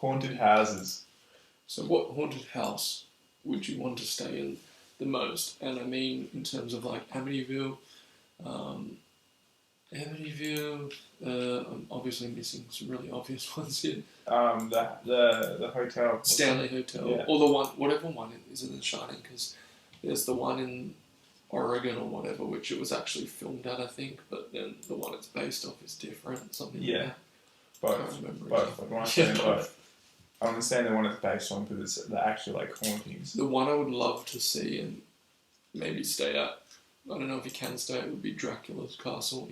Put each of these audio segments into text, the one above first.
Haunted houses. So what haunted house would you want to stay in the most? And I mean in terms of like Amityville, I'm obviously missing some really obvious ones here. The hotel. Stanley Hotel, Yeah. or the one, whatever one is in The Shining, because there's the one in Oregon or whatever, which it was actually filmed at, I think, but then the one it's based off is different, something like that. Both. Like, when I say both, I understand the one it's based on because it's the actual like hauntings. The one I would love to see and maybe stay at, I don't know if you can stay at, would be Dracula's castle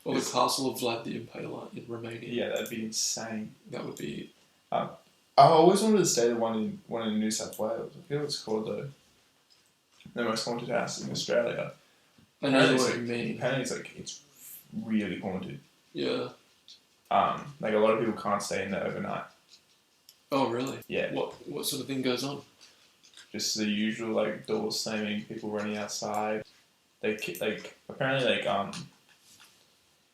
or the castle of Vlad the Impaler in Romania. Yeah, that'd be insane. That would be. I always wanted to stay the one in New South Wales. I feel it's called the most haunted house in Australia. I know what you mean. Apparently it's really haunted. Yeah. Like a lot of people can't stay in there overnight. Oh really? Yeah. What sort of thing goes on? Just the usual like doors slamming, people running outside. Apparently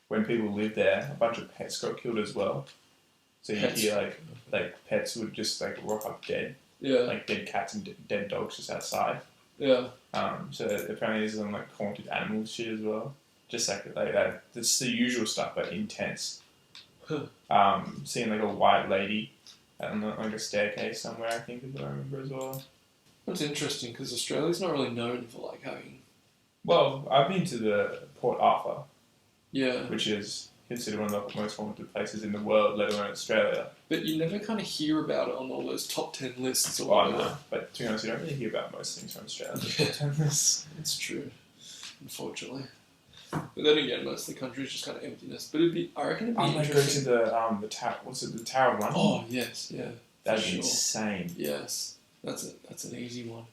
when people lived there, a bunch of pets got killed as well. So you hear like pets would just like rock up dead. Yeah. Like dead cats and dead dogs just outside. Yeah. So apparently there's some like haunted animals shit as well. Just like that. It's the usual stuff, but intense. Seeing like a white lady on like a staircase somewhere, I think is what I remember as well. That's interesting because Australia's not really known for like having. Well, I've been to the Port Arthur. Yeah. Which is considered one of the most haunted places in the world, let alone Australia. But you never kind of hear about it on all those top 10 lists or whatever. No. But to be honest, you don't really hear about most things from Australia. Yeah. It's true, unfortunately. But then again, most of the country is just kind of emptiness. But I reckon it'd be interesting. Go to the tower. What's it? The Tower of London. Oh yes, yeah. That'd be insane. Yes, that's an easy one.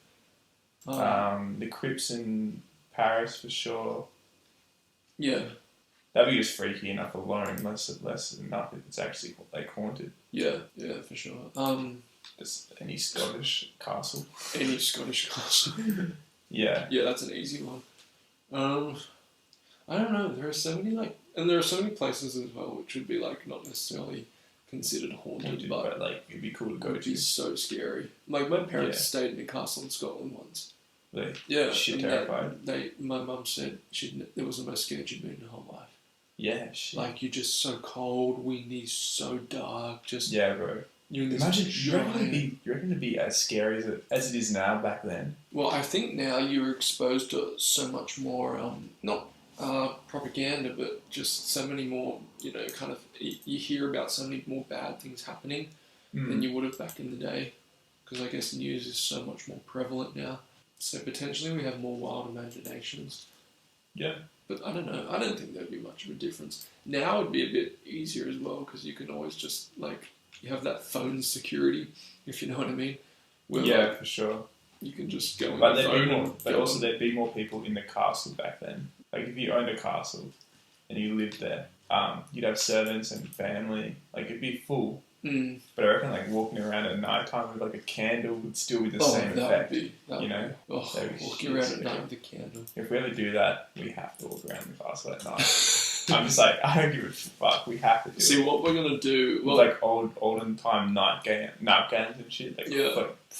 The crypts in Paris for sure. Yeah. That'd be just freaky enough alone, less enough if it's actually like haunted. Yeah, for sure. Just any Scottish castle. Any Scottish castle. Yeah. Yeah, that's an easy one. I don't know. There are so many places as well which would be like not necessarily considered haunted, but like it'd be cool to go to. It'd be so scary. Like my parents stayed in a castle in Scotland once. Really? Yeah. Shit terrified. My mum said it was the most scared she'd been in her whole life. Yeah, shit. Like you're just so cold, windy, so dark. Just bro. Imagine you reckon it'd be as scary as it is now back then. Well, I think now you're exposed to so much more, not propaganda, but just so many more. Kind of you hear about so many more bad things happening than you would have back in the day, because I guess news is so much more prevalent now. So potentially we have more wild imaginations. Yeah. But I don't know. I don't think there'd be much of a difference. Now it'd be a bit easier as well because you can always just you have that phone security, if you know what I mean. Where, for sure. You can just go on but the phone. There'd be more people in the castle back then. Like if you owned a castle and you lived there, you'd have servants and family. Like it'd be full. Mm. But I reckon walking around at night time with a candle would still be the same effect. Walking around at night with a candle. If we ever do that, we have to walk around the castle at night. I'm just like, I don't give a fuck. We have to do it. See, what we're going to do... Well, olden time nightgowns and shit.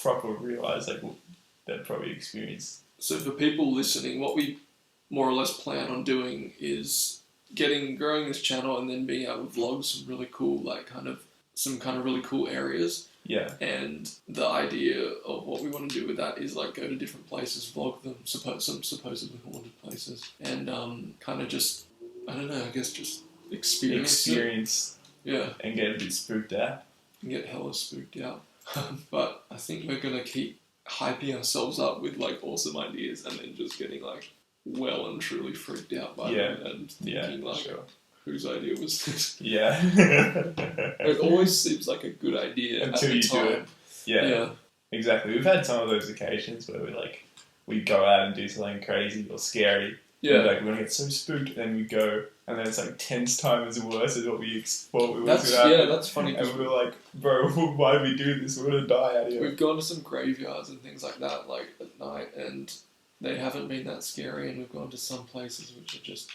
Proper realise, they'd probably experience. So for people listening, what we more or less plan on doing is growing this channel and then being able to vlog some really cool, some kind of really cool areas. Yeah. And the idea of what we want to do with that is go to different places, vlog them, some supposedly haunted places, and kind of just, I don't know, I guess just experience it. Yeah. And get a bit spooked out. And get hella spooked out. But I think we're going to keep hyping ourselves up with awesome ideas and then just getting well and truly freaked out by them and thinking sure. Whose idea was this? Yeah. It always seems like a good idea until you do it. Yeah. Exactly. We've had some of those occasions where we go out and do something crazy or scary. Yeah. We're going to get so spooked, then we go, and then it's 10 times worse than what we thought we were going to happen. Yeah, that's funny. And we're like, bro, why do we do this? We're going to die out here. We've gone to some graveyards and things like that, at night, and they haven't been that scary, and we've gone to some places which are just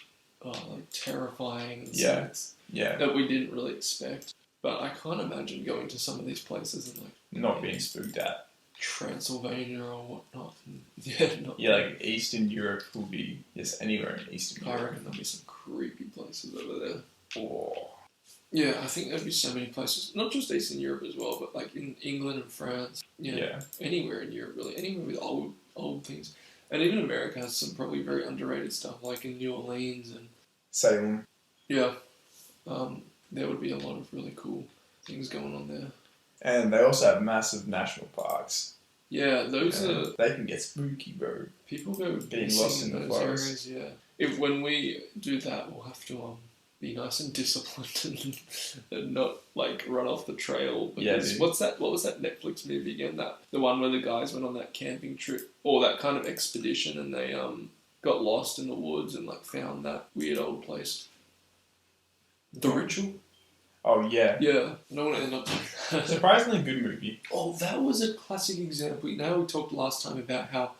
terrifying and that we didn't really expect. But I can't imagine going to some of these places and like Not being spooked at. Transylvania or whatnot. Yeah, not Yeah, like Eastern Europe will be just anywhere in Eastern I Europe. reckon there'll be some creepy places over there. Oh. Yeah, I think there'd be so many places, not just Eastern Europe as well, but like in England and France. Yeah. Anywhere in Europe really, anywhere with old things, and even America has some probably very underrated stuff, like in New Orleans and Salem. yeah, there would be a lot of really cool things going on there. And they also have massive national parks. Yeah, those are They can get spooky, bro. people go Getting missing lost in the those forest. areas. Yeah, if when we do that, we'll have to be nice and disciplined and not like run off the trail. Yeah, Because dude. what was that Netflix movie again? That the one where the guys went on that camping trip or that kind of expedition and they got lost in the woods and like found that weird old place. The Ritual. Oh, yeah. Yeah, I don't want to end up like that. Surprisingly good movie. Oh, that was a classic example. You know how we talked last time about how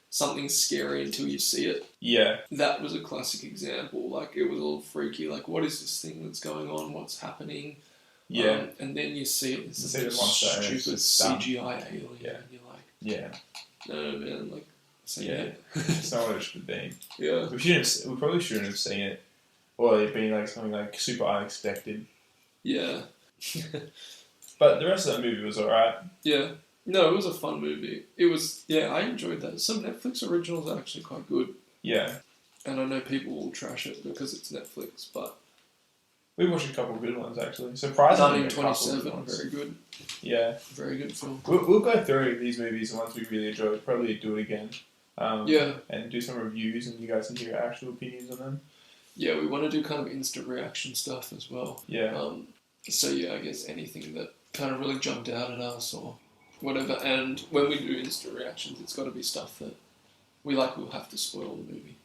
something's scary until you see it? Yeah. That was a classic example. Like, it was a little freaky. Like, what is this thing that's going on? What's happening? Yeah. And then you see it. It's See this the monster and it's stupid just dumb. CGI alien. Yeah. And you're like, Yeah. no, man. Like, so Yeah. It's not what it should have been. yeah. We probably shouldn't have seen it. Or it being like something like super unexpected. Yeah. But the rest of that movie was alright. Yeah. No, it was a fun movie. It was, yeah, I enjoyed that. Some Netflix originals are actually quite good. Yeah. And I know people will trash it because it's Netflix, but We watched a couple of good ones actually. Surprisingly, a couple of good 1927, ones. very good. Yeah. Very good film. We'll go through these movies, the ones we really enjoyed. Probably do it again. Yeah. And do some reviews, and you guys can hear our actual opinions on them. Yeah, we want to do kind of instant reaction stuff as well. Yeah. So yeah, I guess anything that kind of really jumped out at us or whatever. And when we do instant reactions, it's got to be stuff that we like. We'll have to spoil the movie.